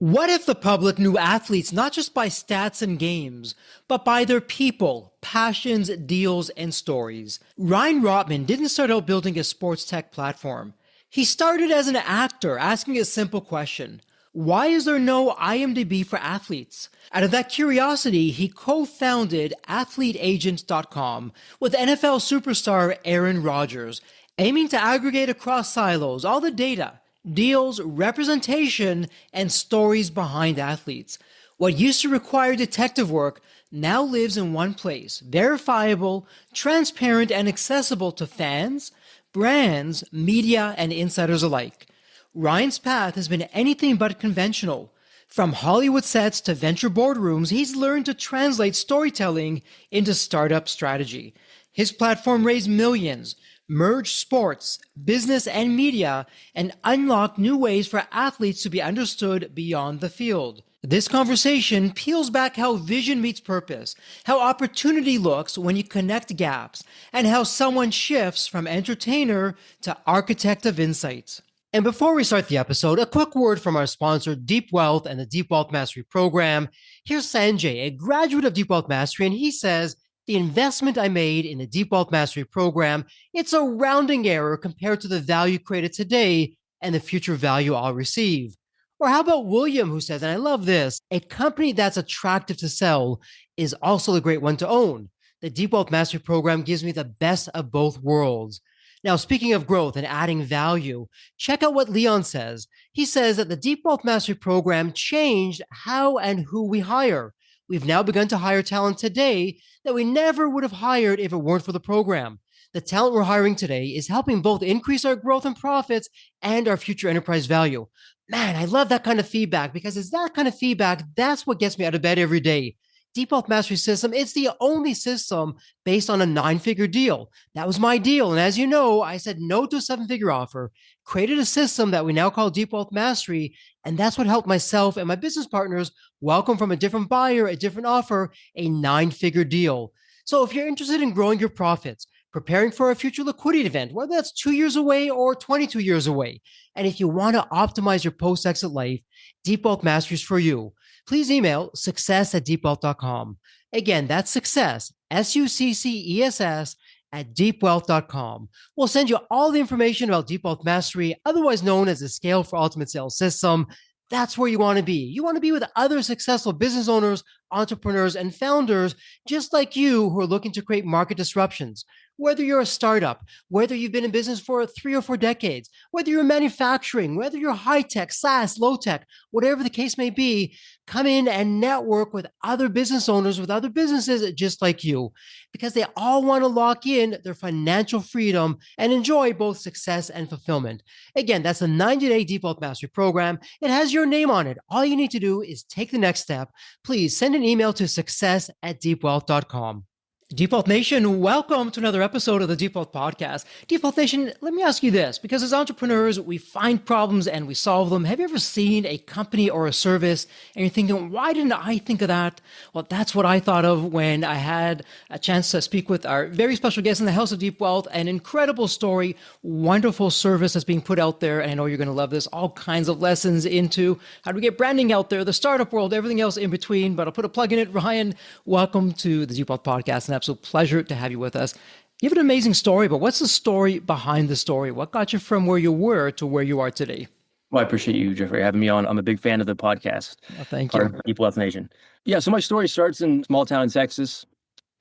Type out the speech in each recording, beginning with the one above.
What if the public knew athletes not just by stats and games, but by their people, passions, deals, and stories? Rottman didn't start out building a sports tech platform. He started as an actor asking a simple question: why is there no IMDb for athletes? Out of that curiosity, he co-founded AthleteAgent.com with NFL superstar Aaron Rodgers, aiming to aggregate across silos all the data, deals, representation, and stories behind athletes. What used to require detective work now lives in one place, verifiable, transparent, and accessible to fans, brands, media, and insiders alike. Ryan's path has been anything but conventional. From Hollywood sets to venture boardrooms, he's learned to translate storytelling into startup strategy. His platform raised millions, merged sports, business, and media, and unlocked new ways for athletes to be understood beyond the field. This conversation peels back how vision meets purpose, how opportunity looks when you connect gaps, and how someone shifts from entertainer to architect of insights. And before we start the episode, a quick word from our sponsor, Deep Wealth and the Deep Wealth Mastery Program. Here's Sanjay, a graduate of Deep Wealth Mastery, and he says, the investment I made in the Deep Wealth Mastery Program, it's a rounding error compared to the value created today and the future value I'll receive. Or how about William, who says, and I love this, a company that's attractive to sell is also a great one to own. The Deep Wealth Mastery Program gives me the best of both worlds. Now, speaking of growth and adding value, check out what Leon says. He says that the Deep Wealth Mastery Program changed how and who we hire. We've now begun to hire talent today that we never would have hired if it weren't for the program. The talent we're hiring today is helping both increase our growth and profits and our future enterprise value. Man, I love that kind of feedback because it's that kind of feedback that's what gets me out of bed every day. Deep Wealth Mastery System, it's the only system based on a 9-figure deal. That was my deal. And as you know, I said no to a 7-figure offer, created a system that we now call Deep Wealth Mastery. And that's what helped myself and my business partners welcome from a different buyer, a different offer, a 9-figure deal. So if you're interested in growing your profits, preparing for a future liquidity event, whether that's 2 years away or 22 years away, and if you want to optimize your post-exit life, Deep Wealth Mastery is for you. Please email success@deepwealth.com. Again, that's success, SUCCESS, at deepwealth.com. We'll send you all the information about Deep Wealth Mastery, otherwise known as the Scale for Ultimate Sales System. That's where you want to be. You want to be with other successful business owners, entrepreneurs, and founders just like you who are looking to create market disruptions. Whether you're a startup, whether you've been in business for 3 or 4 decades, whether you're manufacturing, whether you're high-tech, SaaS, low-tech, whatever the case may be, come in and network with other business owners, with other businesses just like you, because they all want to lock in their financial freedom and enjoy both success and fulfillment. Again, that's the 90-day Deep Wealth Mastery Program. It has your name on it. All you need to do is take the next step. Please send an email to success@deepwealth.com. Deep Wealth Nation, welcome to another episode of the Deep Wealth Podcast. Deep Wealth Nation, let me ask you this, because as entrepreneurs, we find problems and we solve them. Have you ever seen a company or a service and you're thinking, why didn't I think of that? Well, that's what I thought of when I had a chance to speak with our very special guest in the House of Deep Wealth. An incredible story, wonderful service that's being put out there. And I know you're going to love this. All kinds of lessons into how do we get branding out there, the startup world, everything else in between. But I'll put a plug in it. Ryan, welcome to the Deep Wealth Podcast. And absolute pleasure to have you with us. You have an amazing story, but what's the story behind the story? What got you from where you were to where you are today? Well, I appreciate you, Jeffrey, having me on. I'm a big fan of the podcast. Well, thank you. Deep Wealth Nation. Yeah, so my story starts in a small town in Texas.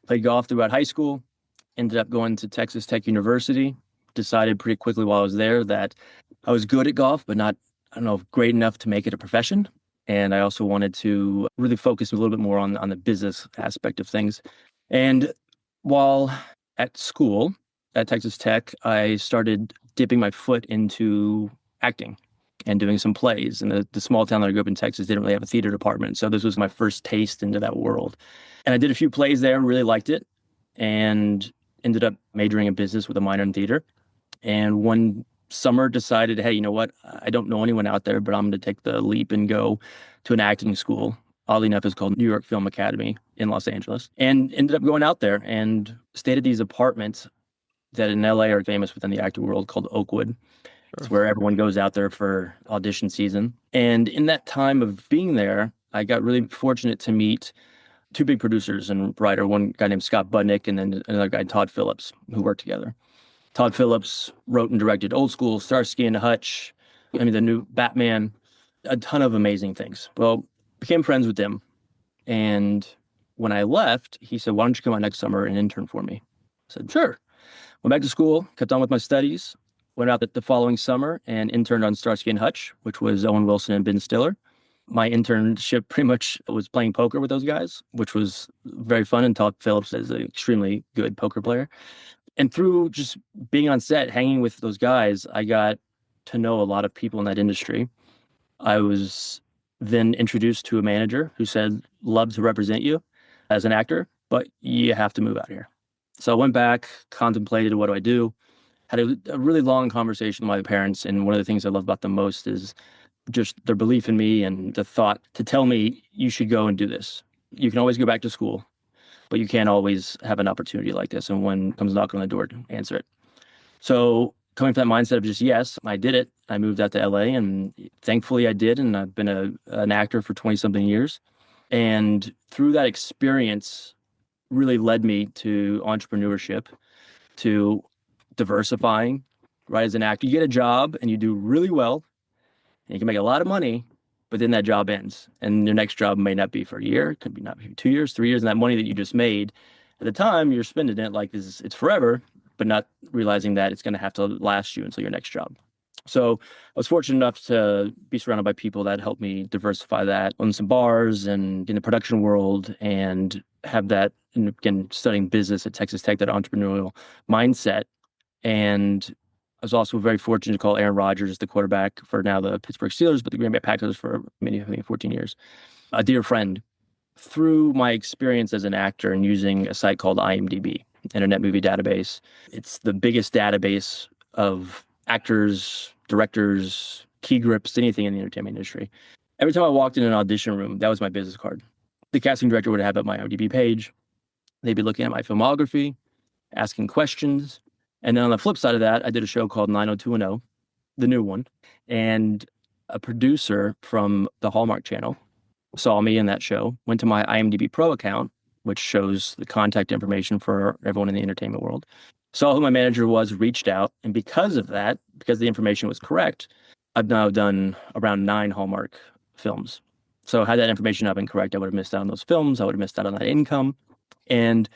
Played golf throughout high school. Ended up going to Texas Tech University. Decided pretty quickly while I was there that I was good at golf, but not, great enough to make it a profession. And I also wanted to really focus a little bit more on the business aspect of things. And while at school at Texas Tech, I started dipping my foot into acting and doing some plays. And the small town that I grew up in Texas didn't really have a theater department. So this was my first taste into that world. And I did a few plays there, really liked it, and ended up majoring in business with a minor in theater. And one summer decided, hey, you know what? I don't know anyone out there, but I'm going to take the leap and go to an acting school. Oddly enough, it's called New York Film Academy in Los Angeles, and ended up going out there and stayed at these apartments that in LA are famous within the acting world called Oakwood. It's where everyone goes out there for audition season. And in that time of being there, I got really fortunate to meet two big producers and writer, one guy named Scott Budnick and then another guy, Todd Phillips, who worked together. Todd Phillips wrote and directed Old School, Starsky and Hutch, the new Batman, a ton of amazing things. Well, became friends with them. And when I left, he said, "Why don't you come out next summer and intern for me?" I said, "Sure." Went back to school, kept on with my studies, went out the following summer and interned on Starsky and Hutch, which was Owen Wilson and Ben Stiller. My internship pretty much was playing poker with those guys, which was very fun. And Todd Phillips is an extremely good poker player. And through just being on set, hanging with those guys, I got to know a lot of people in that industry. I was then introduced to a manager who said, "Love to represent you as an actor, but you have to move out here." So I went back, contemplated what do I do, had a really long conversation with my parents. And one of the things I love about them most is just their belief in me and the thought to tell me, "You should go and do this. You can always go back to school, but you can't always have an opportunity like this. And when it comes knocking on the door, answer it." So coming from that mindset of just, yes, I did it. I moved out to LA and thankfully I did. And I've been an actor for 20 something years. And through that experience really led me to entrepreneurship, to diversifying, right? As an actor, you get a job and you do really well and you can make a lot of money, but then that job ends and your next job may not be for a year, it could be not be 2 years, 3 years. And that money that you just made at the time, you're spending it like it's forever, but not realizing that it's going to have to last you until your next job. So I was fortunate enough to be surrounded by people that helped me diversify that, own some bars and in the production world and have that, and again, studying business at Texas Tech, that entrepreneurial mindset. And I was also very fortunate to call Aaron Rodgers, the quarterback for now the Pittsburgh Steelers, but the Green Bay Packers for many, I think 14 years, a dear friend. Through my experience as an actor and using a site called IMDb, Internet Movie Database, it's the biggest database of actors, directors, key grips, anything in the entertainment industry. Every time I walked in an audition room, that was my business card. The casting director would have up my IMDb page. They'd be looking at my filmography, asking questions. And then on the flip side of that, I did a show called 90210, the new one. And a producer from the Hallmark Channel saw me in that show, went to my IMDb Pro account, which shows the contact information for everyone in the entertainment world, saw who my manager was, reached out. And because of that, because the information was correct, I've now done around 9 Hallmark films. So had that information not been correct, I would have missed out on those films. I would have missed out on that income. And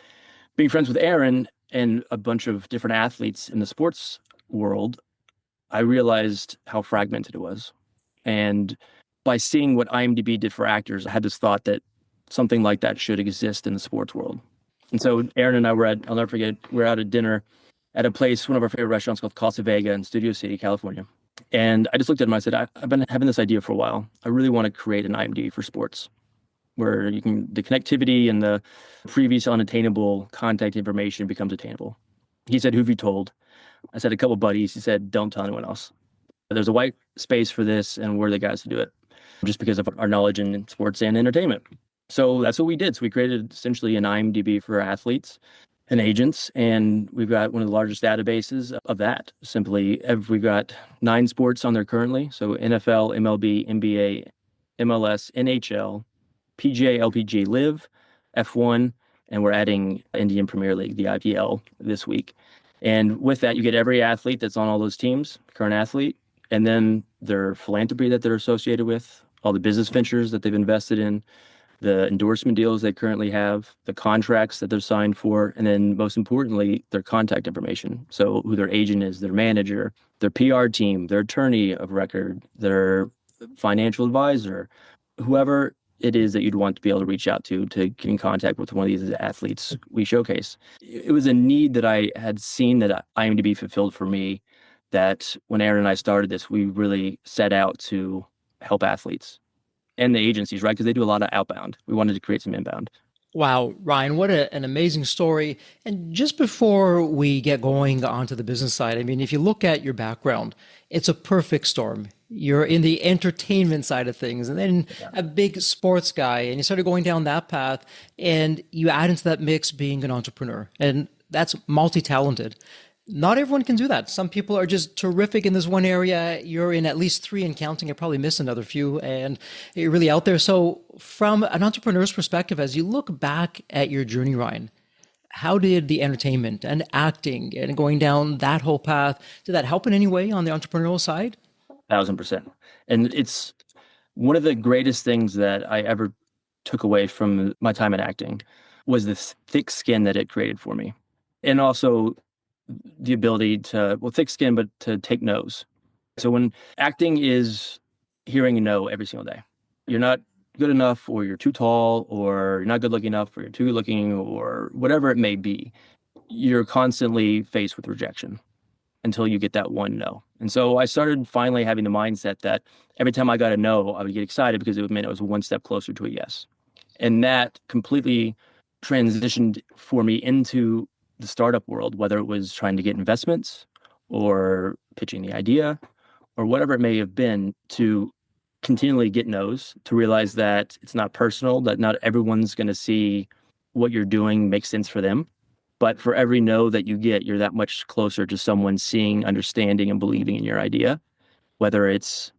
being friends with Aaron and a bunch of different athletes in the sports world, I realized how fragmented it was. And by seeing what IMDb did for actors, I had this thought that something like that should exist in the sports world. And so Aaron and I I'll never forget, we're out at dinner at a place, one of our favorite restaurants called Casa Vega in Studio City, California. And I just looked at him and I said, I've been having this idea for a while. I really want to create an IMDb for sports where the connectivity and the previous unattainable contact information becomes attainable. He said, "Who have you told?" I said, "A couple buddies." He said, "Don't tell anyone else. There's a white space for this and we're the guys to do it," just because of our knowledge in sports and entertainment. So that's what we did. So we created essentially an IMDb for athletes and agents, and we've got one of the largest databases of that. Simply, we've got 9 sports on there currently. So NFL, MLB, NBA, MLS, NHL, PGA, LPGA, Live, F1, and we're adding Indian Premier League, the IPL, this week. And with that, you get every athlete that's on all those teams, current athlete, and then their philanthropy that they're associated with, all the business ventures that they've invested in, the endorsement deals they currently have, the contracts that they're signed for, and then most importantly, their contact information. So who their agent is, their manager, their PR team, their attorney of record, their financial advisor, whoever it is that you'd want to be able to reach out to get in contact with one of these athletes we showcase. It was a need that I had seen that IMDb fulfilled for me, that when Aaron and I started this, we really set out to help athletes and the agencies, right? Because they do a lot of outbound. We wanted to create some inbound. Wow, Ryan, what an amazing story. And just before we get going onto the business side, I mean, if you look at your background, it's a perfect storm. You're in the entertainment side of things, and then a big sports guy, and you started going down that path, and you add into that mix being an entrepreneur, and that's multi-talented. Not everyone can do that. Some people are just terrific in this one area. You're in at least three and counting. You probably miss another few, and you're really out there. So, from an entrepreneur's perspective, as you look back at your journey, Ryan, how did the entertainment and acting and going down that whole path, did that help in any way on the entrepreneurial side? 1,000%. And it's one of the greatest things that I ever took away from my time in acting was this thick skin that it created for me. And also the ability to, well, thick skin, but to take no's. So when acting is hearing a no every single day, you're not good enough, or you're too tall, or you're not good looking enough, or you're too good looking, or whatever it may be, you're constantly faced with rejection until you get that one no. And so I started finally having the mindset that every time I got a no, I would get excited because it meant it was one step closer to a yes. And that completely transitioned for me into the startup world, whether it was trying to get investments or pitching the idea or whatever it may have been, to continually get no's, to realize that it's not personal, that not everyone's going to see what you're doing makes sense for them. But for every no that you get, you're that much closer to someone seeing, understanding, and believing in your idea, whether it's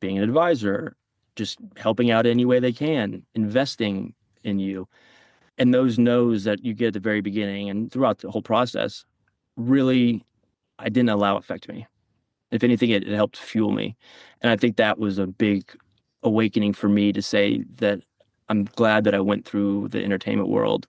being an advisor, just helping out any way they can, investing in you. And those no's that you get at the very beginning and throughout the whole process, really, I didn't allow affect me. If anything, it helped fuel me. And I think that was a big awakening for me to say that I'm glad that I went through the entertainment world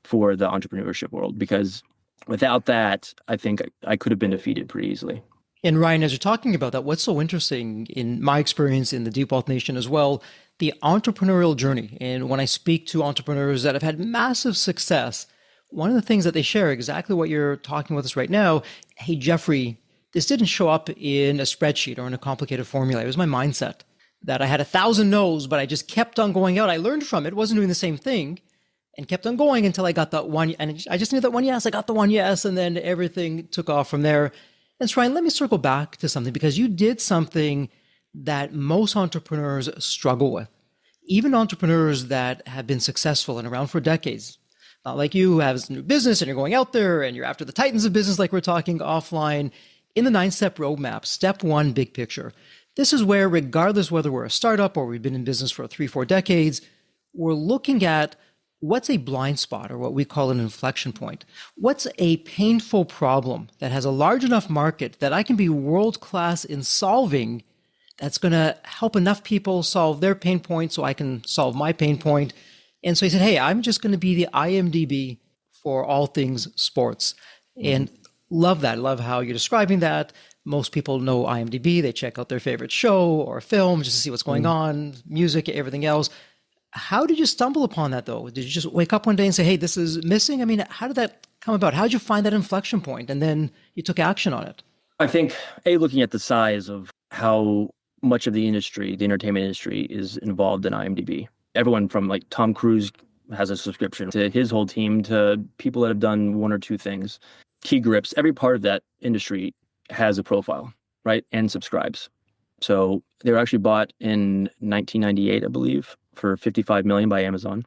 for the entrepreneurship world, because without that, I think I could have been defeated pretty easily. And Ryan, as you're talking about that, what's so interesting in my experience in the Deep Wealth Nation as well, the entrepreneurial journey. And when I speak to entrepreneurs that have had massive success, one of the things that they share, exactly what you're talking with us right now, hey, Jeffrey, this didn't show up in a spreadsheet or in a complicated formula. It was my mindset that I had 1,000 no's, but I just kept on going out. I learned from it, wasn't doing the same thing, and kept on going until I got that one. And I just knew that one yes. I got the one yes. And then everything took off from there. And so, Ryan, let me circle back to something, because you did something that most entrepreneurs struggle with. Even entrepreneurs that have been successful and around for decades, not like you who have a new business and you're going out there and you're after the titans of business, like we're talking offline. In the 9-step roadmap, step one, big picture. This is where, regardless whether we're a startup or we've been in business for 3-4 decades, we're looking at what's a blind spot, or what we call an inflection point. What's a painful problem that has a large enough market that I can be world-class in solving, that's going to help enough people solve their pain point so I can solve my pain point. And so he said, hey, I'm just going to be the IMDb for all things sports. And love that. Love how you're describing that. Most people know IMDb. They check out their favorite show or film just to see what's going on, music, everything else. How did you stumble upon that, though? Did you just wake up one day and say, hey, this is missing? I mean, how did that come about? How did you find that inflection point? And then you took action on it. I think, looking at the size of how much of the industry, the entertainment industry, is involved in IMDb. Everyone from like Tom Cruise has a subscription, to his whole team, to people that have done one or two things. Key grips, every part of that industry has a profile, right? And subscribes. So they were actually bought in 1998, I believe, for $55 million by Amazon.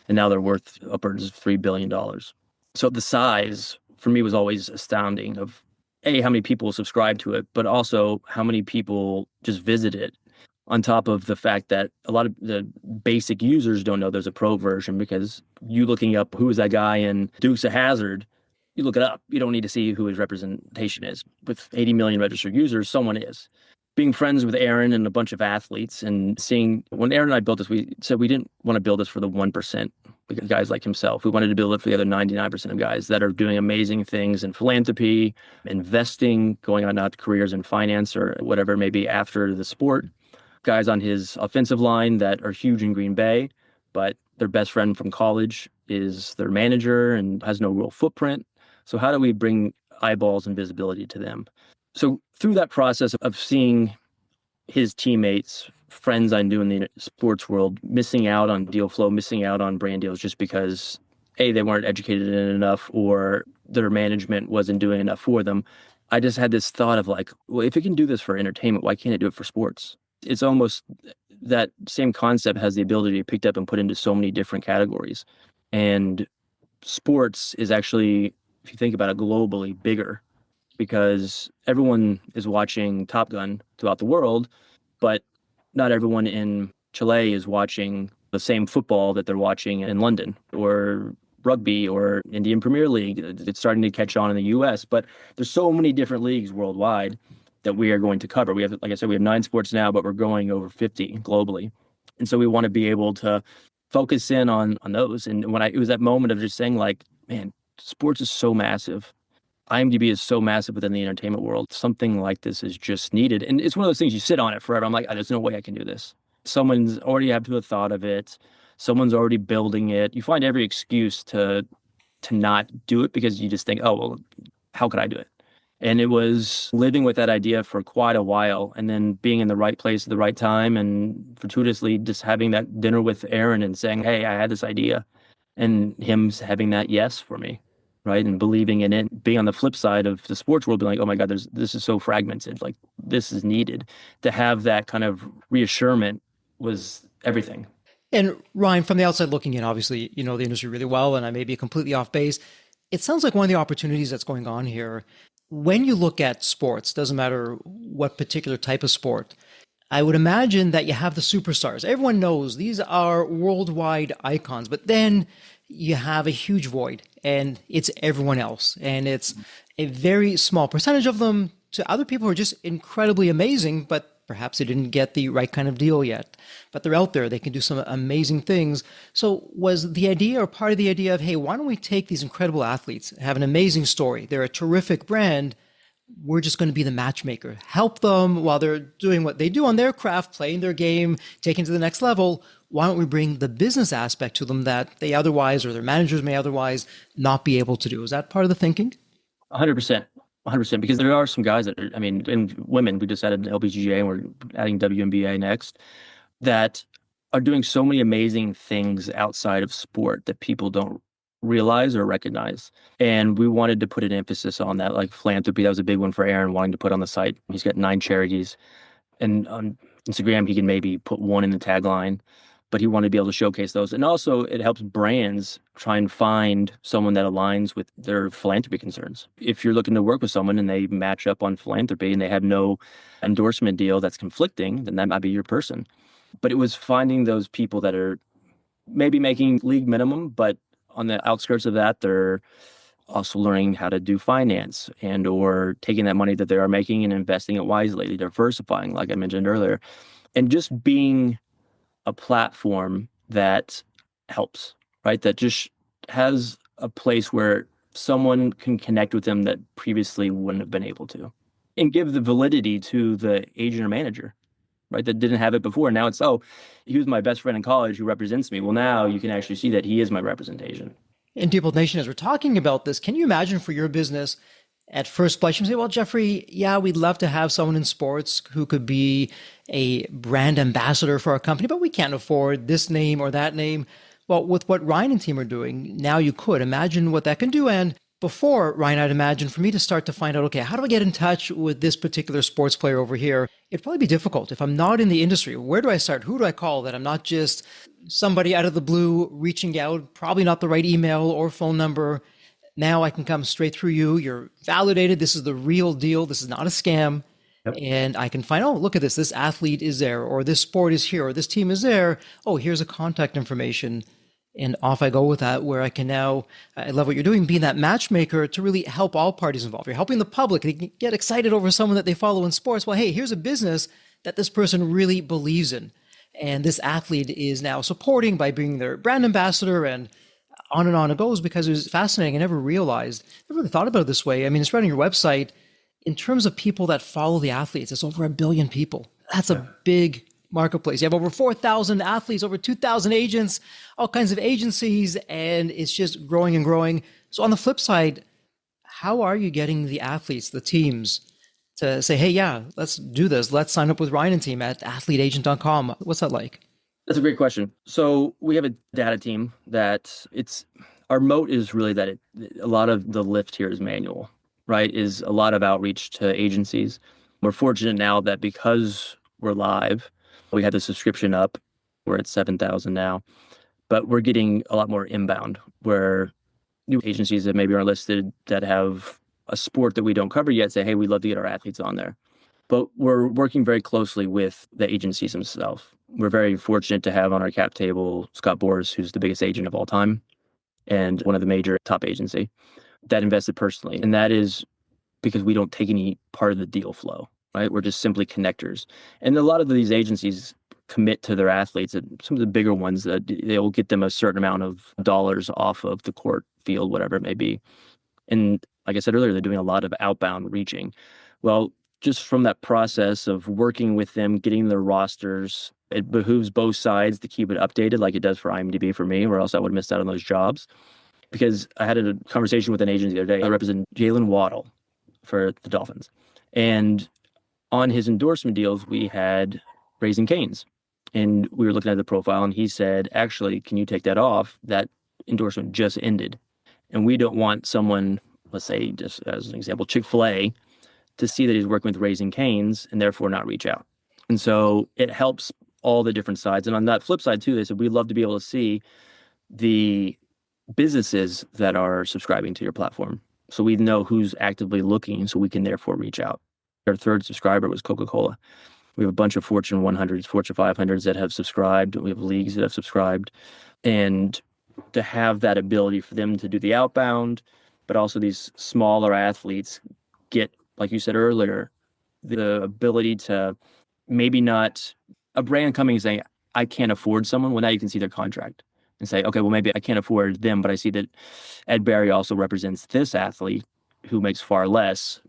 And now they're worth upwards of $3 billion. So the size for me was always astounding, of how many people subscribe to it, but also how many people just visit it. On top of the fact that a lot of the basic users don't know there's a pro version, because you looking up who is that guy in Dukes of Hazzard, you look it up. You don't need to see who his representation is. With 80 million registered users, someone is. Being friends with Aaron and a bunch of athletes, and seeing, when Aaron and I built this, we said we didn't want to build this for the 1%, guys like himself. We wanted to build it for the other 99% of guys that are doing amazing things in philanthropy, investing, going on out careers in finance or whatever it may be after the sport. Guys on his offensive line that are huge in Green Bay, but their best friend from college is their manager and has no real footprint. So how do we bring eyeballs and visibility to them? So through that process of seeing his teammates, friends I knew in the sports world, missing out on deal flow, missing out on brand deals just because, they weren't educated in it enough, or their management wasn't doing enough for them, I just had this thought of like, well, if it can do this for entertainment, why can't it do it for sports? It's almost that same concept has the ability to be picked up and put into so many different categories. And sports is actually, if you think about it globally, bigger because everyone is watching Top Gun throughout the world, but not everyone in Chile is watching the same football that they're watching in London or rugby or Indian Premier League. It's starting to catch on in the US, but there's so many different leagues worldwide that we are going to cover. We have, like I said, we have 9 sports now, but we're going over 50 globally. And so we want to be able to focus in on those. And it was that moment of just saying like, man, sports is so massive. IMDb is so massive within the entertainment world. Something like this is just needed. And it's one of those things you sit on it forever. I'm like, there's no way I can do this. Someone's already have to have thought of it. Someone's already building it. You find every excuse to not do it because you just think, oh, well, how could I do it? And it was living with that idea for quite a while and then being in the right place at the right time and fortuitously just having that dinner with Aaron and saying, hey, I had this idea and him having that yes for me, right? And believing in it, being on the flip side of the sports world, being like, oh my God, this is so fragmented. Like this is needed. To have that kind of reassurance was everything. And Ryan, from the outside looking in, obviously, you know the industry really well, and I may be completely off base. It sounds like one of the opportunities that's going on here, when you look at sports, doesn't matter what particular type of sport, I would imagine that you have the superstars. Everyone knows these are worldwide icons, but then you have a huge void and it's everyone else. And it's a very small percentage of them to other people who are just incredibly amazing, but perhaps they didn't get the right kind of deal yet. But they're out there, they can do some amazing things. So was the idea or part of the idea of, hey, why don't we take these incredible athletes, have an amazing story, they're a terrific brand, we're just going to be the matchmaker, help them while they're doing what they do on their craft, playing their game, taking it to the next level. Why don't we bring the business aspect to them that they otherwise, or their managers may otherwise not be able to do? Is that part of the thinking? 100%. 100%. Because there are some guys that are, I mean, in women, we just added LPGA and we're adding WNBA next, that are doing so many amazing things outside of sport that people don't realize or recognize. And we wanted to put an emphasis on that, like philanthropy. That was a big one for Aaron, wanting to put on the site. He's got 9 charities. And on Instagram, he can maybe put one in the tagline, but he wanted to be able to showcase those. And also it helps brands try and find someone that aligns with their philanthropy concerns. If you're looking to work with someone and they match up on philanthropy and they have no endorsement deal that's conflicting, then that might be your person. But it was finding those people that are maybe making league minimum, but on the outskirts of that, they're also learning how to do finance and or taking that money that they are making and investing it wisely, diversifying, like I mentioned earlier, and just being a platform that helps, right? That just has a place where someone can connect with them that previously wouldn't have been able to, and give the validity to the agent or manager, right? That didn't have it before. Now it's, oh, he was my best friend in college who represents me. Well, now you can actually see that he is my representation. In People Nation, as we're talking about this, can you imagine for your business at first blush, you say, well, Jeffrey, yeah, we'd love to have someone in sports who could be a brand ambassador for our company, but we can't afford this name or that name. Well, with what Ryan and team are doing, now you could imagine what that can do. And before, Ryan, I'd imagine for me to start to find out, okay, how do I get in touch with this particular sports player over here? It'd probably be difficult. If I'm not in the industry, where do I start? Who do I call that I'm not just somebody out of the blue reaching out, probably not the right email or phone number. Now I can come straight through you. You're validated. This is the real deal. This is not a scam. Yep. And I can find, oh, look at this. This athlete is there, or this sport is here, or this team is there. Oh, here's a contact information. And off I go with that, where I can now, I love what you're doing, being that matchmaker to really help all parties involved. You're helping the public. They can get excited over someone that they follow in sports. Well, hey, here's a business that this person really believes in. And this athlete is now supporting by being their brand ambassador, and on it goes, because it was fascinating. I never realized, never really thought about it this way. I mean, it's right on your website. In terms of people that follow the athletes, it's over 1 billion people. That's a big marketplace. You have over 4,000 athletes, over 2,000 agents, all kinds of agencies, and it's just growing and growing. So on the flip side, how are you getting the athletes, the teams, to say, hey, yeah, let's do this. Let's sign up with Ryan and team at athleteagent.com. What's that like? That's a great question. So we have a data team that our moat is really that a lot of the lift here is manual, right? Is a lot of outreach to agencies. We're fortunate now that because we're live, we had the subscription up. We're at 7,000 now, but we're getting a lot more inbound where new agencies that maybe aren't listed that have a sport that we don't cover yet, say, hey, we'd love to get our athletes on there. But we're working very closely with the agencies themselves. We're very fortunate to have on our cap table Scott Boras, who's the biggest agent of all time and one of the major top agency that invested personally. And that is because we don't take any part of the deal flow, right? We're just simply connectors. And a lot of these agencies commit to their athletes, and some of the bigger ones that they'll get them a certain amount of dollars off of the court, field, whatever it may be. And like I said earlier, they're doing a lot of outbound reaching. Well, just from that process of working with them, getting their rosters, it behooves both sides to keep it updated like it does for IMDb for me, or else I would have missed out on those jobs. Because I had a conversation with an agent the other day. I represent Jalen Waddle for the Dolphins. And on his endorsement deals, we had Raising Cane's. And we were looking at the profile, and he said, actually, can you take that off? That endorsement just ended. And we don't want someone, let's say, just as an example, Chick-fil-A, to see that he's working with Raising Cane's and therefore not reach out. And so it helps all the different sides. And on that flip side, too, they said, we'd love to be able to see the businesses that are subscribing to your platform. So we know who's actively looking, so we can therefore reach out. Our third subscriber was Coca-Cola. We have a bunch of Fortune 100s, Fortune 500s that have subscribed. We have leagues that have subscribed. And to have that ability for them to do the outbound, but also these smaller athletes get, like you said earlier, the ability to maybe not a brand coming and saying, I can't afford someone. Well, now you can see their contract and say, okay, well, maybe I can't afford them, but I see that Ed Barry also represents this athlete who makes far less.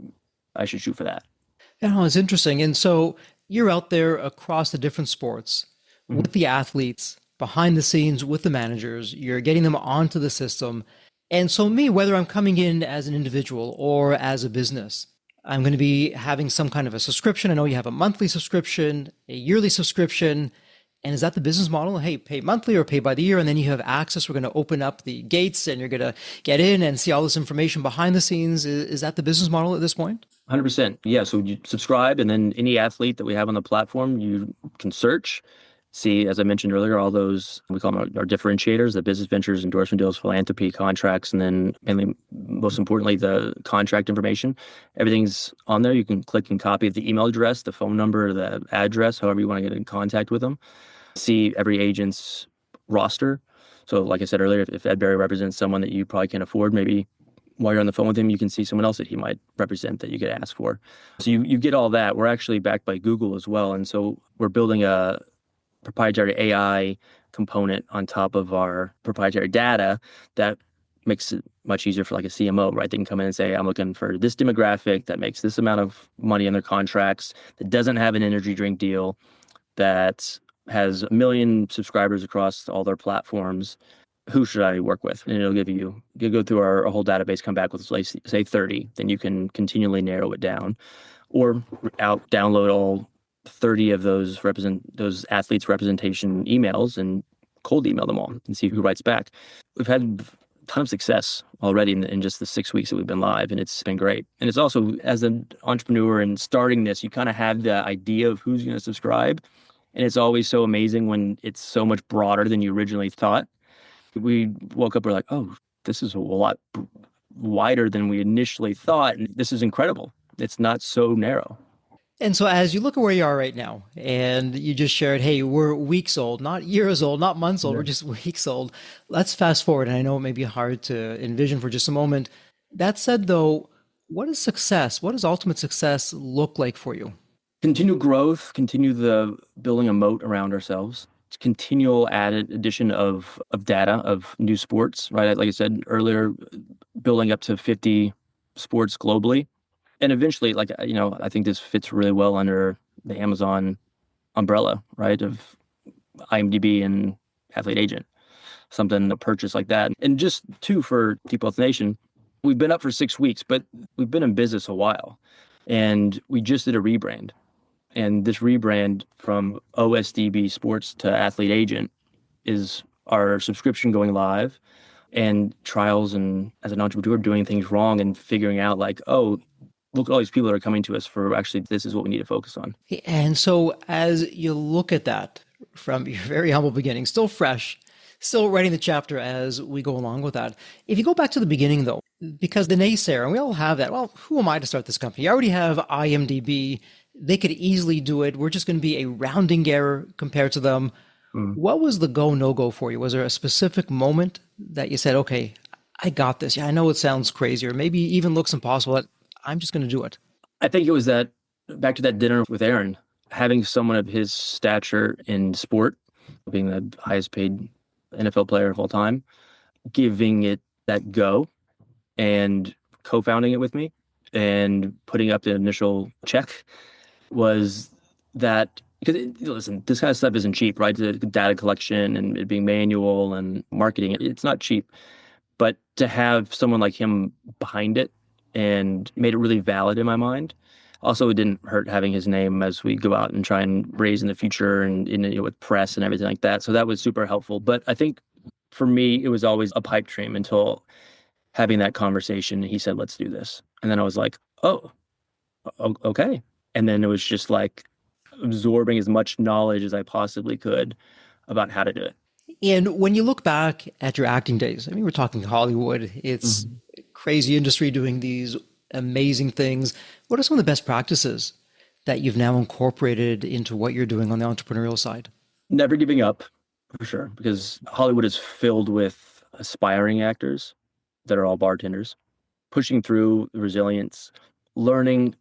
I should shoot for that. Yeah, it's interesting. And so you're out there across the different sports with the athletes, behind the scenes with the managers, you're getting them onto the system. And so me, whether I'm coming in as an individual or as a business, I'm going to be having some kind of a subscription. I know you have a monthly subscription, a yearly subscription. And is that the business model? Hey, pay monthly or pay by the year, and then you have access. We're going to open up the gates and you're going to get in and see all this information behind the scenes. Is that the business model at this point? 100%. Yeah. So you subscribe, and then any athlete that we have on the platform, you can search, see, as I mentioned earlier, all those, we call them our differentiators, the business ventures, endorsement deals, philanthropy, contracts, and then mainly, most importantly, the contract information. Everything's on there. You can click and copy the email address, the phone number, the address, however you want to get in contact with them. See every agent's roster. So like I said earlier, if Ed Barry represents someone that you probably can't afford, maybe while you're on the phone with him, you can see someone else that he might represent that you could ask for. So you get all that. We're actually backed by Google as well. And so we're building a proprietary AI component on top of our proprietary data that makes it much easier for like a CMO, right? They can come in and say, I'm looking for this demographic that makes this amount of money in their contracts, that doesn't have an energy drink deal, that has 1 million subscribers across all their platforms. Who should I work with? And it'll give you go through our whole database, come back with, like, say 30, then you can continually narrow it down, or download all 30 of those athletes' representation emails and cold email them all and see who writes back. We've had a ton of success already in just the 6 weeks that we've been live, and it's been great. And it's also, as an entrepreneur and starting this, you kind of have the idea of who's going to subscribe. And it's always so amazing when it's so much broader than you originally thought. We woke up, we're like, oh, this is a lot wider than we initially thought. And this is incredible. It's not so narrow. And so as you look at where you are right now, and you just shared, hey, we're weeks old, not years old, not months old, we're just weeks old. Let's fast forward. And I know it may be hard to envision for just a moment. That said, though, what is success? What does ultimate success look like for you? Continue growth, continue the building a moat around ourselves, continual addition of data, of new sports, right? Like I said earlier, building up to 50 sports globally. And eventually, I think this fits really well under the Amazon umbrella, right? Of IMDb and Athlete Agent, something to purchase like that. And just too, for Deep Wealth Nation, we've been up for 6 weeks, but we've been in business a while. And we just did a rebrand. And this rebrand from OSDB Sports to Athlete Agent is our subscription going live, and trials, and as an entrepreneur doing things wrong and figuring out like, oh, look at all these people that are coming to us for actually this is what we need to focus on. And so as you look at that from your very humble beginning, still fresh, still writing the chapter as we go along with that. If you go back to the beginning, though, Because the naysayer, and we all have that. Well, who am I to start this company? You already have IMDb. They could easily do it. We're just going to be a rounding error compared to them. Mm. What was the go, no go for you? Was there a specific moment that you said, okay, I got this? Yeah, I know it sounds crazy, or maybe even looks impossible, but I'm just going to do it. I think it was that back to that dinner with Aaron, having someone of his stature in sport, being the highest paid NFL player of all time, giving it that go and co-founding it with me and putting up the initial check was that because listen, this kind of stuff isn't cheap, right? The data collection and it being manual and marketing, it's not cheap. But to have someone like him behind it and made it really valid in my mind. Also, it didn't hurt having his name as we go out and try and raise in the future and with press and everything like that. So that was super helpful. But I think for me, it was always a pipe dream until having that conversation. He said, let's do this. And then I was like, oh, okay. And then it was just like absorbing as much knowledge as I possibly could about how to do it. And when you look back at your acting days, I mean, we're talking Hollywood, it's Mhm. crazy industry doing these amazing things. What are some of the best practices that you've now incorporated into what you're doing on the entrepreneurial side? Never giving up, for sure, because Hollywood is filled with aspiring actors that are all bartenders, pushing through the resilience, learning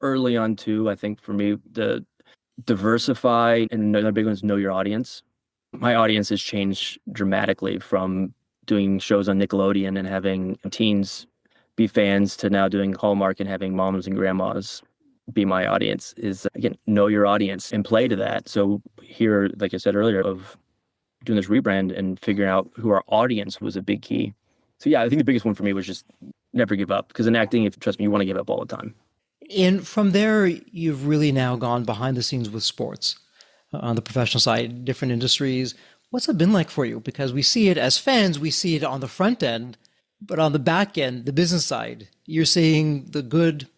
early on too. I think for me, the diversify and another big one is know your audience. My audience has changed dramatically from doing shows on Nickelodeon and having teens be fans to now doing Hallmark and having moms and grandmas be my audience is again, know your audience and play to that. So here, like I said earlier, of doing this rebrand and figuring out who our audience was a big key. So yeah, I think the biggest one for me was just never give up because in acting, if trust me, you want to give up all the time. And from there, you've really now gone behind the scenes with sports on the professional side, different industries. What's it been like for you? Because we see it as fans, we see it on the front end, but on the back end, the business side, you're seeing the good,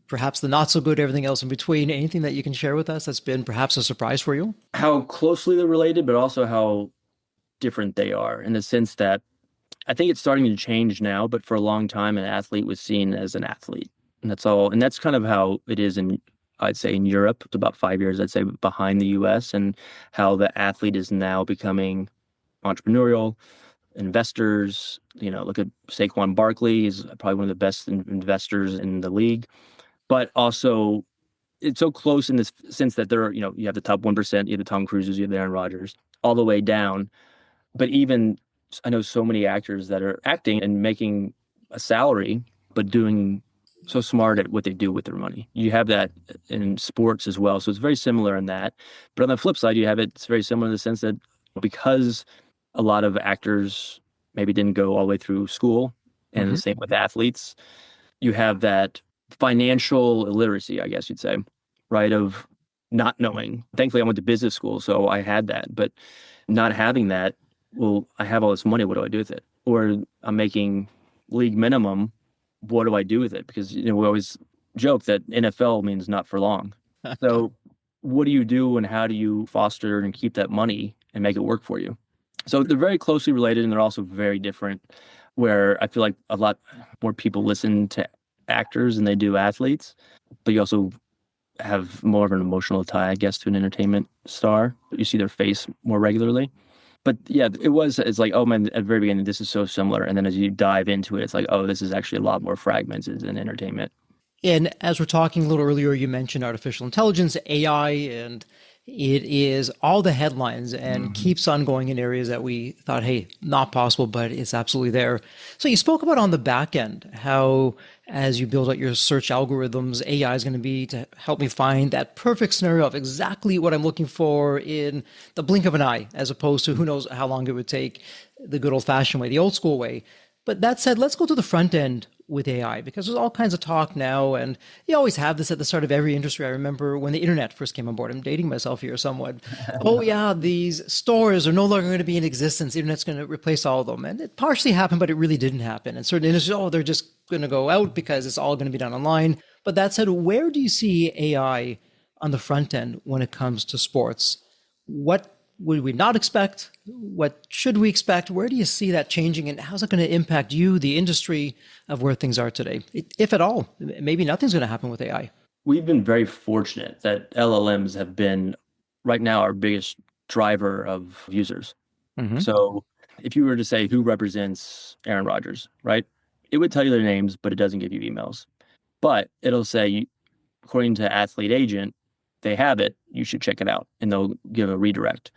perhaps the not so good, everything else in between. Anything that you can share with us that's been perhaps a surprise for you? How closely they're related, but also how different they are in the sense that I think it's starting to change now, but for a long time, an athlete was seen as an athlete. And that's all. And that's kind of how it is in, I'd say, in Europe. It's about 5 years, I'd say, behind the US, and how the athlete is now becoming entrepreneurial, investors. Look at Saquon Barkley. He's probably one of the best investors in the league. But also, it's so close in this sense that there are, you have the top 1%, you have the Tom Cruises, you have the Aaron Rodgers, all the way down. But even I know so many actors that are acting and making a salary, but doing so smart at what they do with their money. You have that in sports as well. So it's very similar in that. But on the flip side, you have it's very similar in the sense that because a lot of actors maybe didn't go all the way through school, and the Mhm. same with athletes, you have that financial illiteracy, I guess you'd say, right? Of not knowing. Thankfully, I went to business school, so I had that. But not having that, well, I have all this money. What do I do with it? Or I'm making league minimum. What do I do with it? Because we always joke that NFL means not for long. So what do you do and how do you foster and keep that money and make it work for you? So they're very closely related and they're also very different. Where I feel like a lot more people listen to actors than they do athletes, but you also have more of an emotional tie, I guess, to an entertainment star. You see their face more regularly. But yeah, it's like, oh man, at the very beginning, this is so similar. And then as you dive into it, it's like, oh, this is actually a lot more fragmented than entertainment. And as we're talking a little earlier, you mentioned artificial intelligence, AI, and it is all the headlines and Mhm. keeps on going in areas that we thought, hey, not possible, but it's absolutely there. So you spoke about on the back end, how as you build out your search algorithms, AI is going to be to help me find that perfect scenario of exactly what I'm looking for in the blink of an eye, as opposed to who knows how long it would take the good old fashioned way, the old school way. But that said, let's go to the front end with AI because there's all kinds of talk now, and you always have this at the start of every industry. I remember when the internet first came on board. I'm dating myself here somewhat. Oh yeah, these stores are no longer going to be in existence. The internet's going to replace all of them, and it partially happened, but it really didn't happen. And certain industries, oh, they're just going to go out because it's all going to be done online. But that said, where do you see AI on the front end when it comes to sports? What would we not expect? What should we expect? Where do you see that changing, and how's it going to impact you, the industry of where things are today, if at all? Maybe nothing's going to happen with AI. We've been very fortunate that LLMs have been right now our biggest driver of users. Hmm. So if you were to say who represents Aaron Rodgers, right? It would tell you their names, but it doesn't give you emails. But it'll say, according to Athlete Agent, they have it. You should check it out, and they'll give a redirect.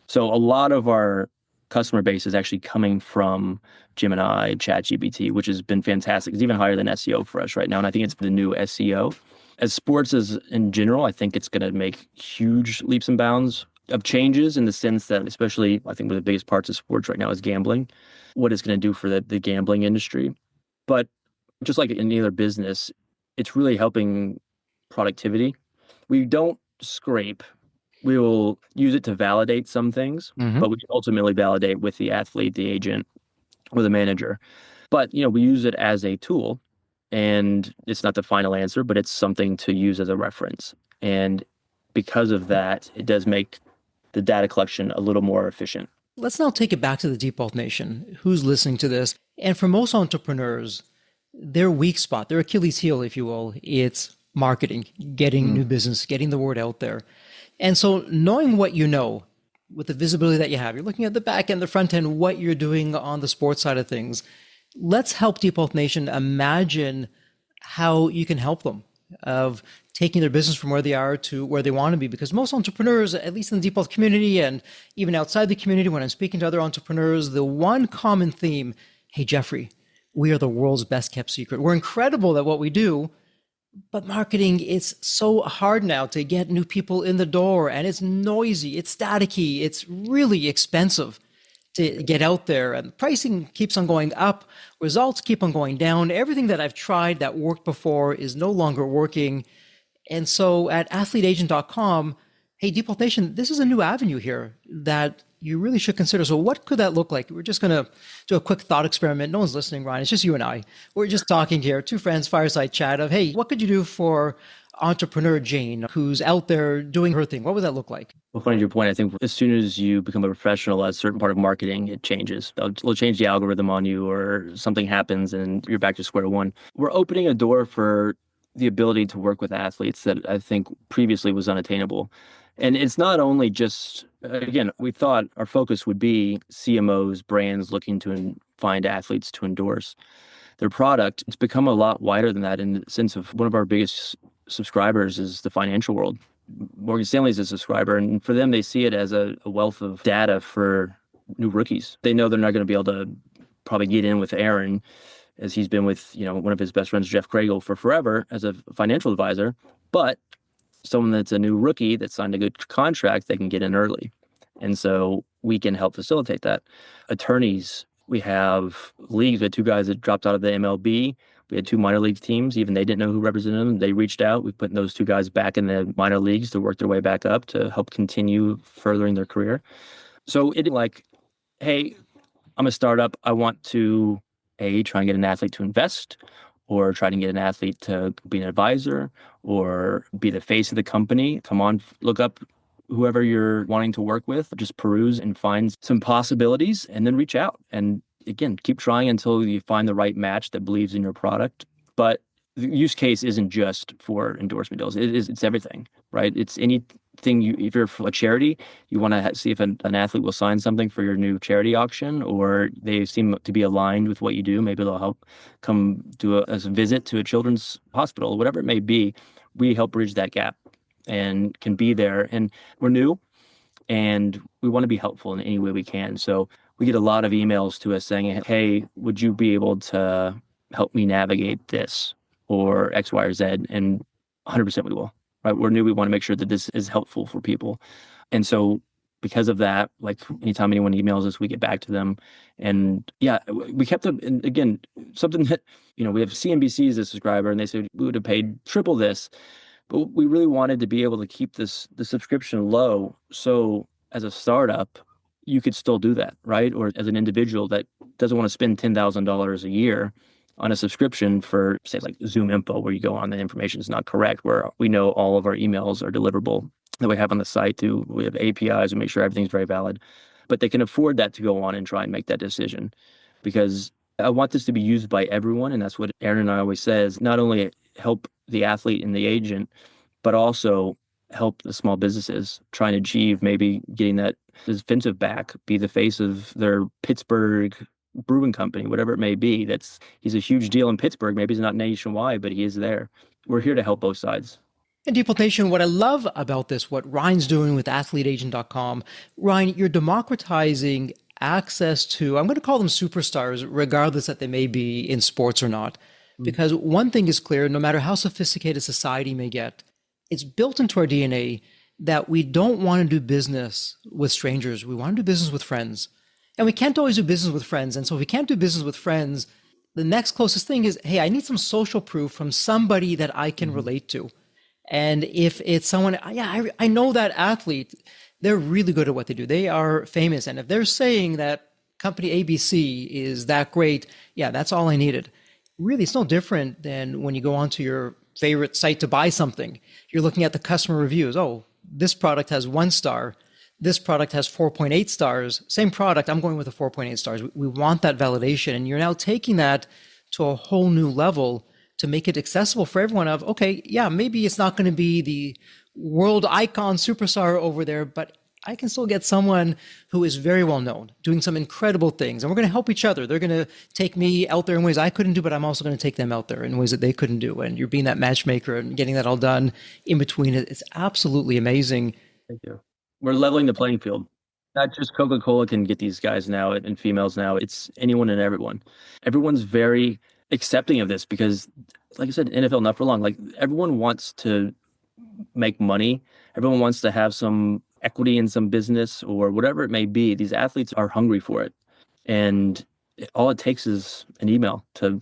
So a lot of our customer base is actually coming from Gemini, ChatGPT, which has been fantastic. It's even higher than SEO for us right now, and I think it's the new SEO. As sports as in general, I think it's going to make huge leaps and bounds of changes in the sense that, especially, I think one of the biggest parts of sports right now is gambling, what it's going to do for the gambling industry. But just like any other business, it's really helping productivity. We don't scrape. We will use it to validate some things, Hmm. but we ultimately validate with the athlete, the agent, or the manager. But, we use it as a tool, and it's not the final answer, but it's something to use as a reference. And because of that, it does make the data collection a little more efficient. Let's now take it back to the Default Nation. Who's listening to this? And for most entrepreneurs, their weak spot, their Achilles heel, if you will, it's marketing, getting new business, getting the word out there. And so knowing what you know with the visibility that you have, you're looking at the back end, the front end, what you're doing on the sports side of things. Let's help Default Nation imagine how you can help them of taking their business from where they are to where they want to be. Because most entrepreneurs, at least in the Default community and even outside the community, when I'm speaking to other entrepreneurs, the one common theme, hey, Jeffrey, we are the world's best kept secret. We're incredible at what we do, but marketing is so hard now to get new people in the door, and it's noisy, it's staticky, it's really expensive to get out there, and pricing keeps on going up, results keep on going down. Everything that I've tried that worked before is no longer working. And so at athleteagent.com, hey, Default Nation, this is a new avenue here that you really should consider. So what could that look like? We're just going to do a quick thought experiment. No one's listening, Ryan. It's just you and I. We're just talking here, two friends, fireside chat of, hey, what could you do for entrepreneur Jane who's out there doing her thing? What would that look like? Well, funny to your point, I think as soon as you become a professional at a certain part of marketing, it changes. They'll change the algorithm on you, or something happens and you're back to square one. We're opening a door for the ability to work with athletes that I think previously was unattainable. And it's not only just, again, we thought our focus would be CMOs, brands looking to find athletes to endorse their product. It's become a lot wider than that, in the sense of one of our biggest subscribers is the financial world. Morgan Stanley is a subscriber, and for them, they see it as a wealth of data for new rookies. They know they're not going to be able to probably get in with Aaron, as he's been with, one of his best friends, Jeff Craigle, for forever as a financial advisor, but someone that's a new rookie that signed a good contract, they can get in early. And so we can help facilitate that. Attorneys, we have leagues. We had two guys that dropped out of the MLB. We had two minor league teams. Even they didn't know who represented them. They reached out. We put those two guys back in the minor leagues to work their way back up to help continue furthering their career. So it like, hey, I'm a startup. I want to, try and get an athlete to invest, or try to get an athlete to be an advisor, or be the face of the company. Come on, look up whoever you're wanting to work with, just peruse and find some possibilities, and then reach out. And again, keep trying until you find the right match that believes in your product. But the use case isn't just for endorsement deals. It's everything, right? It's anything if you're a charity, you want to see if an athlete will sign something for your new charity auction, or they seem to be aligned with what you do. Maybe they'll help come do a visit to a children's hospital, whatever it may be. We help bridge that gap and can be there. And we're new, and we want to be helpful in any way we can. So we get a lot of emails to us saying, hey, would you be able to help me navigate this or X, Y, or Z? And 100% we will, right? We're new. We want to make sure that this is helpful for people. And so because of that, like anytime anyone emails us, we get back to them. And yeah, we kept them. And again, something that, we have CNBC as a subscriber, and they said we would have paid triple this. But we really wanted to be able to keep the subscription low. So as a startup, you could still do that, right? Or as an individual that doesn't want to spend $10,000 a year on a subscription for, say, like Zoom Info, where you go on, the information is not correct, where we know all of our emails are deliverable that we have on the site too. We have APIs to make sure everything's very valid, but they can afford that to go on and try and make that decision because I want this to be used by everyone. And that's what Aaron and I always says, not only help the athlete and the agent, but also help the small businesses try and achieve maybe getting that defensive back, be the face of their Pittsburgh brewing company, whatever it may be. He's a huge deal in Pittsburgh. Maybe he's not nationwide, but he is there. We're here to help both sides. And Depot Nation, what I love about this, what Ryan's doing with athleteagent.com, Ryan, you're democratizing access to, I'm going to call them superstars, regardless that they may be in sports or not. Because one thing is clear, no matter how sophisticated society may get, it's built into our DNA that we don't want to do business with strangers. We want to do business with friends. And we can't always do business with friends. And so if we can't do business with friends, the next closest thing is, hey, I need some social proof from somebody that I can relate to. And if it's someone, yeah, I know that athlete, they're really good at what they do. They are famous. And if they're saying that company ABC is that great, yeah, that's all I needed. Really, it's no different than when you go onto your favorite site to buy something. You're looking at the customer reviews. Oh, this product has 1 star. This product has 4.8 stars. Same product, I'm going with a 4.8 stars. We want that validation. And you're now taking that to a whole new level to make it accessible for everyone of, okay, yeah, maybe it's not going to be the world icon superstar over there, but I can still get someone who is very well known, doing some incredible things. And we're going to help each other. They're going to take me out there in ways I couldn't do, but I'm also going to take them out there in ways that they couldn't do. And you're being that matchmaker and getting that all done in between it. It's absolutely amazing. Thank you. We're leveling the playing field. Not just Coca-Cola can get these guys now and females now. It's anyone and everyone. Everyone's very accepting of this because, like I said, NFL not for long. Like everyone wants to make money. Everyone wants to have some equity in some business or whatever it may be. These athletes are hungry for it. And all it takes is an email to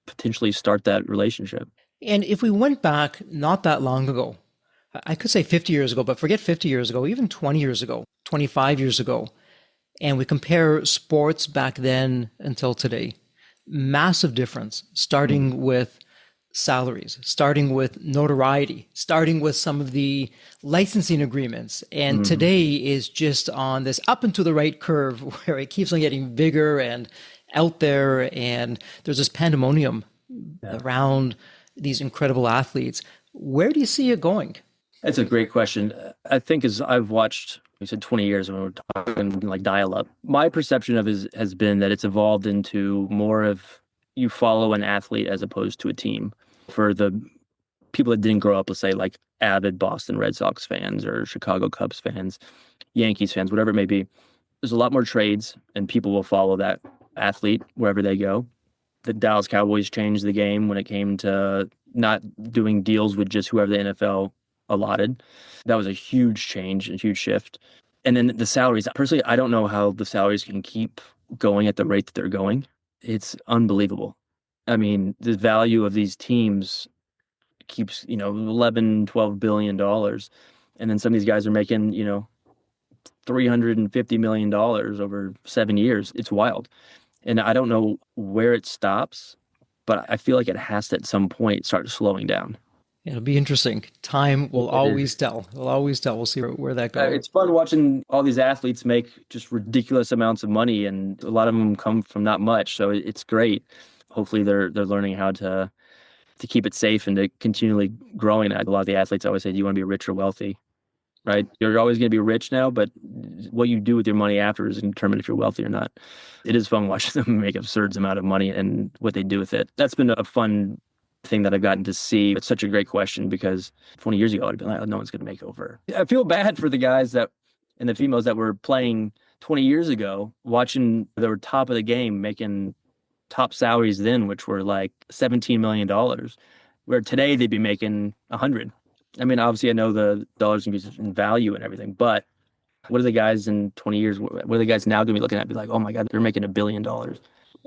potentially start that relationship. And if we went back not that long ago, I could say 50 years ago, but forget 50 years ago, even 20 years ago, 25 years ago, and we compare sports back then until today, massive difference, starting with salaries, starting with notoriety, starting with some of the licensing agreements. And today is just on this up and to the right curve where it keeps on getting bigger and out there. And there's this pandemonium around these incredible athletes. Where do you see it going? That's a great question. I think as I've watched, we said 20 years when we're talking like dial up, my perception of it has been that it's evolved into more of you follow an athlete as opposed to a team. For the people that didn't grow up, let's say like avid Boston Red Sox fans or Chicago Cubs fans, Yankees fans, whatever it may be, there's a lot more trades and people will follow that athlete wherever they go. The Dallas Cowboys changed the game when it came to not doing deals with just whoever the NFL allotted. That was a huge change, a huge shift. And then the salaries, personally, I don't know how the salaries can keep going at the rate that they're going. It's unbelievable. I mean, the value of these teams keeps, 11, $12 billion. And then some of these guys are making, $350 million over 7 years. It's wild. And I don't know where it stops, but I feel like it has to at some point start slowing down. It'll be interesting. Time will always tell. It'll always tell. We'll see where that goes. It's fun watching all these athletes make just ridiculous amounts of money, and a lot of them come from not much. So it's great. Hopefully, they're learning how to keep it safe and to continually growing that. A lot of the athletes always say, "Do you want to be rich or wealthy?" Right? You're always going to be rich now, but what you do with your money after is determined if you're wealthy or not. It is fun watching them make absurd amount of money and what they do with it. That's been a fun thing that I've gotten to see. It's such a great question because 20 years ago, I'd been like, oh, no one's going to make over. I feel bad for the guys and the females that were playing 20 years ago, watching they were top of the game, making top salaries then, which were like $17 million, where today they'd be making 100. I mean, obviously I know the dollars can be in value and everything, but what are the guys in 20 years, what are the guys now going to be looking at? Be like, oh my God, they're making $1 billion.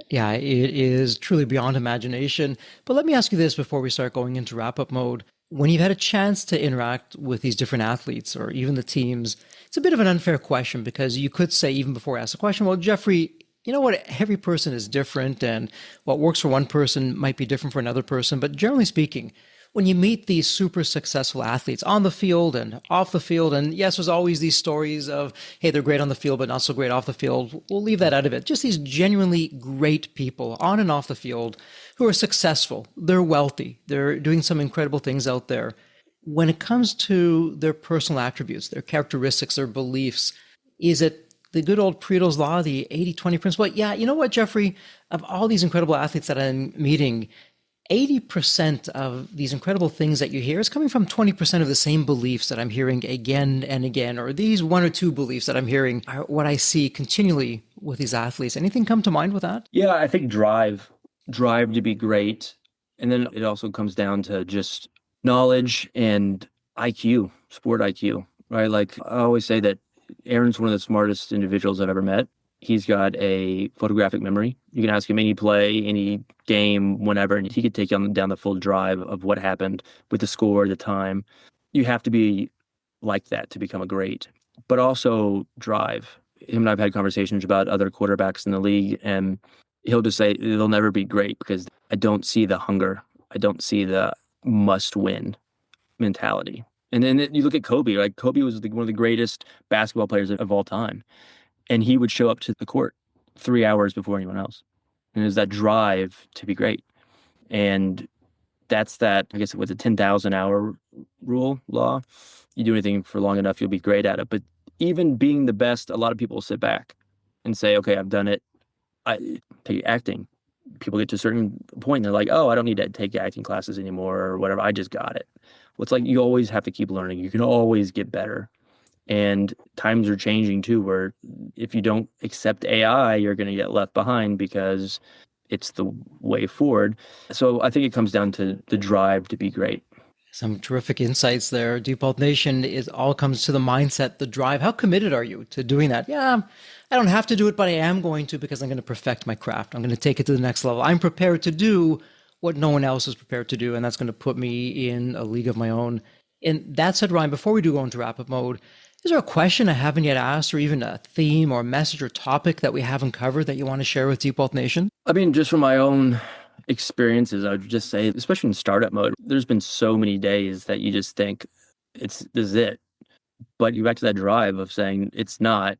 Yeah, it is truly beyond imagination. But let me ask you this before we start going into wrap-up mode. When you've had a chance to interact with these different athletes or even the teams, it's a bit of an unfair question because you could say even before I ask the question, well, Jeffrey, you know what? Every person is different and what works for one person might be different for another person. But generally speaking, when you meet these super successful athletes on the field and off the field, and yes, there's always these stories of, hey, they're great on the field, but not so great off the field. We'll leave that out of it. Just these genuinely great people on and off the field who are successful. They're wealthy. They're doing some incredible things out there. When it comes to their personal attributes, their characteristics, their beliefs, is it the good old Pareto's law, the 80-20 principle? Yeah, you know what, Jeffrey? Of all these incredible athletes that I'm meeting, 80% of these incredible things that you hear is coming from 20% of the same beliefs that I'm hearing again and again, or these one or two beliefs that I'm hearing are what I see continually with these athletes. Anything come to mind with that? Yeah, I think drive to be great. And then it also comes down to just knowledge and IQ, sport IQ, right? Like I always say that Aaron's one of the smartest individuals I've ever met. He's got a photographic memory. You can ask him any play, any game, whenever, and he could take you down the full drive of what happened with the score, the time. You have to be like that to become a great, but also drive. Him and I've had conversations about other quarterbacks in the league, and he'll just say they'll never be great because I don't see the hunger. I don't see the must win mentality. And then you look at Kobe, like Kobe was one of the greatest basketball players of all time. And he would show up to the court 3 hours before anyone else. And there's that drive to be great. And that's that, I guess, with the 10,000 hour law. You do anything for long enough, you'll be great at it. But even being the best, a lot of people will sit back and say, okay, I've done it. I take acting. People get to a certain point and they're like, oh, I don't need to take acting classes anymore or whatever. I just got it. Well, it's like you always have to keep learning. You can always get better. And times are changing too, where if you don't accept AI, you're going to get left behind because it's the way forward. So I think it comes down to the drive to be great. Some terrific insights there. Deep Health Nation, it all comes to the mindset, the drive. How committed are you to doing that? Yeah, I don't have to do it, but I am going to because I'm going to perfect my craft. I'm going to take it to the next level. I'm prepared to do what no one else is prepared to do, and that's going to put me in a league of my own. And that said, Ryan, before we do go into wrap-up mode, is there a question I haven't yet asked, or even a theme or a message or topic that we haven't covered that you want to share with Deep Wealth Nation? I mean, just from my own experiences, I would just say, especially in startup mode, there's been so many days that you just think this is it. But you back to that drive of saying it's not.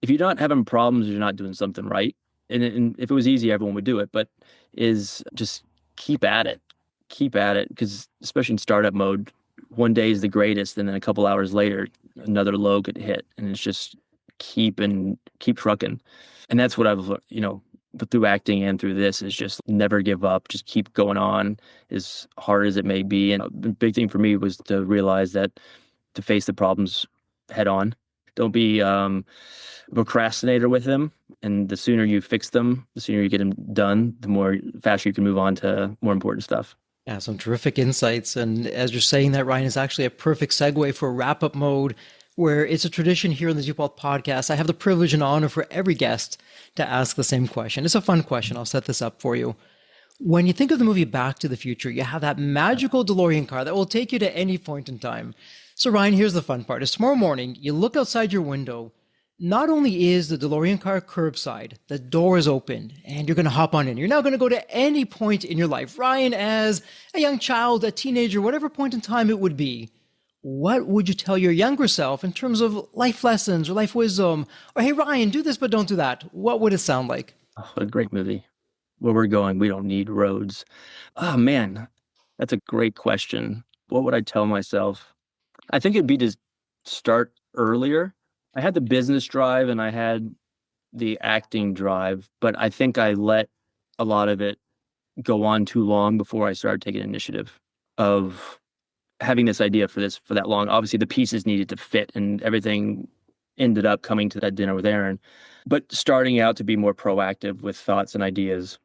If you're not having problems, you're not doing something right. And if it was easy, everyone would do it. But is just keep at it. Keep at it. Because especially in startup mode, one day is the greatest, and then a couple hours later, another low could hit, and it's just keep trucking. And that's what I've, but through acting and through this is just never give up, just keep going on as hard as it may be. And the big thing for me was to realize that to face the problems head on. Don't be a procrastinator with them. And the sooner you fix them, the sooner you get them done, the more faster you can move on to more important stuff. Yeah, some terrific insights. And as you're saying that, Ryan, is actually a perfect segue for wrap-up mode, where it's a tradition here on the Deep Wealth podcast. I have the privilege and honor for every guest to ask the same question. It's a fun question. I'll set this up for you. When you think of the movie Back to the Future, you have that magical DeLorean car that will take you to any point in time. So Ryan, here's the fun part. Is tomorrow morning, you look outside your window. Not only is the DeLorean car curbside, the door is open and you're going to hop on in. You're now going to go to any point in your life. Ryan, as a young child, a teenager, whatever point in time it would be, what would you tell your younger self in terms of life lessons or life wisdom? Or, hey, Ryan, do this, but don't do that. What would it sound like? Oh, what a great movie. Where we're going, we don't need roads. Oh, man, that's a great question. What would I tell myself? I think it'd be to start earlier. I had the business drive and I had the acting drive, but I think I let a lot of it go on too long before I started taking initiative of having this idea for that long. Obviously, the pieces needed to fit and everything ended up coming to that dinner with Aaron. But starting out to be more proactive with thoughts and ideas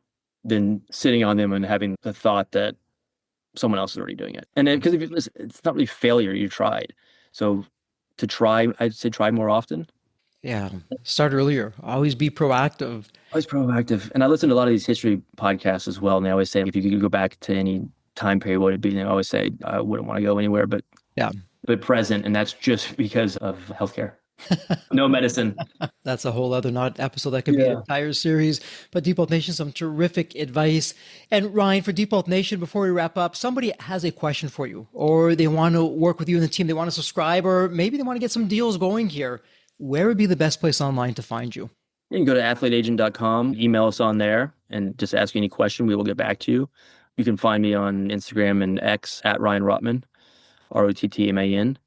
than sitting on them and having the thought that someone else is already doing it. And because if you listen, it's not really failure, you tried. So to try, I'd say try more often. Yeah, start earlier. Always be proactive. Always proactive. And I listen to a lot of these history podcasts as well. And they always say, if you could go back to any time period, what would it be? And they always say, I wouldn't want to go anywhere, but present. And that's just because of healthcare. No medicine. That's a whole other not episode that could be an Yeah. entire series. But Deep Wealth Nation, some terrific advice. And Ryan, for Deep Wealth Nation, before we wrap up, somebody has a question for you, or they want to work with you and the team, they want to subscribe, or maybe they want to get some deals going here. Where would be the best place online to find you? You can go to athleteagent.com, email us on there, and just ask any question. We will get back to you. You can find me on Instagram and X at Ryan Rottman, Rottman.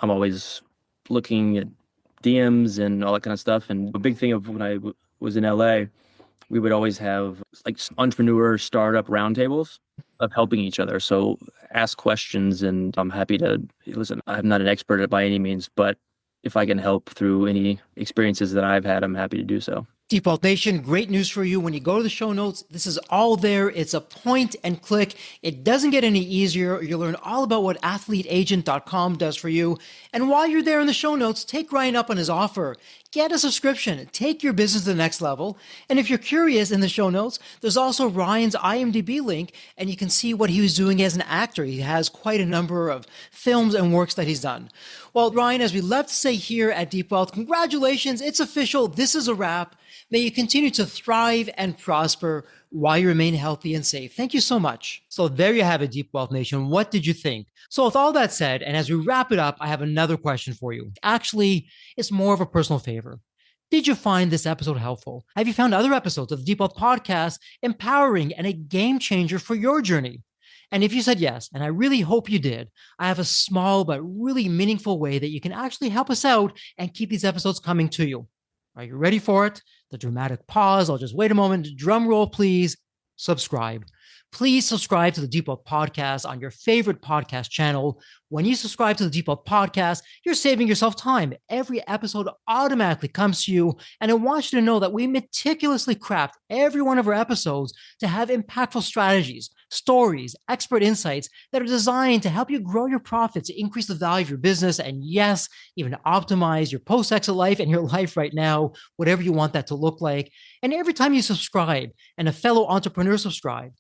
I'm always looking at DMs and all that kind of stuff. And a big thing of when I was in LA, we would always have like entrepreneur startup roundtables of helping each other. So ask questions, and I'm happy to listen. I'm not an expert by any means, but if I can help through any experiences that I've had, I'm happy to do so. Deep Wealth Nation, great news for you. When you go to the show notes, this is all there. It's a point and click. It doesn't get any easier. You'll learn all about what athleteagent.com does for you. And while you're there in the show notes, take Ryan up on his offer. Get a subscription. Take your business to the next level. And if you're curious, in the show notes, there's also Ryan's IMDb link, and you can see what he was doing as an actor. He has quite a number of films and works that he's done. Well, Ryan, as we love to say here at Deep Wealth, congratulations. It's official. This is a wrap. May you continue to thrive and prosper while you remain healthy and safe. Thank you so much. So there you have it, Deep Wealth Nation. What did you think? So with all that said, and as we wrap it up, I have another question for you. Actually, it's more of a personal favor. Did you find this episode helpful? Have you found other episodes of the Deep Wealth Podcast empowering and a game changer for your journey? And if you said yes, and I really hope you did, I have a small but really meaningful way that you can actually help us out and keep these episodes coming to you. Are you ready for it? The dramatic pause. I'll just wait a moment. Drum roll, please. Subscribe. Please subscribe to the Deep Wealth Podcast on your favorite podcast channel. When you subscribe to the Deep Wealth Podcast, you're saving yourself time. Every episode automatically comes to you. And I want you to know that we meticulously craft every one of our episodes to have impactful strategies, stories, expert insights that are designed to help you grow your profits, increase the value of your business, and yes, even optimize your post-exit life and your life right now, whatever you want that to look like. And every time you subscribe and a fellow entrepreneur subscribe,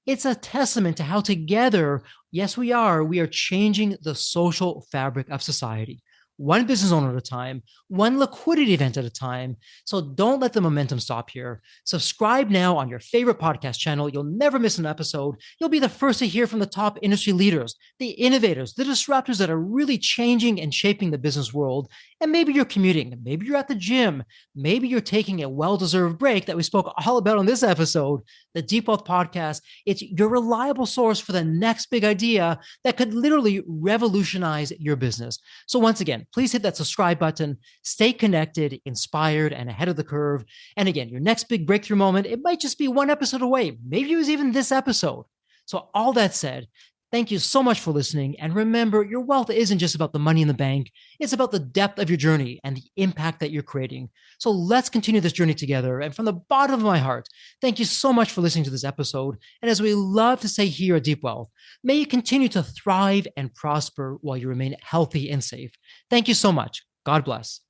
it's a testament to how together, yes, we are changing the social fabric of society. One business owner at a time, one liquidity event at a time. So don't let the momentum stop here. Subscribe now on your favorite podcast channel. You'll never miss an episode. You'll be the first to hear from the top industry leaders, the innovators, the disruptors that are really changing and shaping the business world. And maybe you're commuting, maybe you're at the gym, maybe you're taking a well-deserved break that we spoke all about on this episode. The Deep Wealth Podcast, it's your reliable source for the next big idea that could literally revolutionize your business. So once again, please hit that subscribe button, stay connected, inspired, and ahead of the curve. And again, your next big breakthrough moment, it might just be one episode away. Maybe it was even this episode. So all that said, thank you so much for listening. And remember, your wealth isn't just about the money in the bank. It's about the depth of your journey and the impact that you're creating. So let's continue this journey together. And from the bottom of my heart, thank you so much for listening to this episode. And as we love to say here at Deep Wealth, may you continue to thrive and prosper while you remain healthy and safe. Thank you so much. God bless.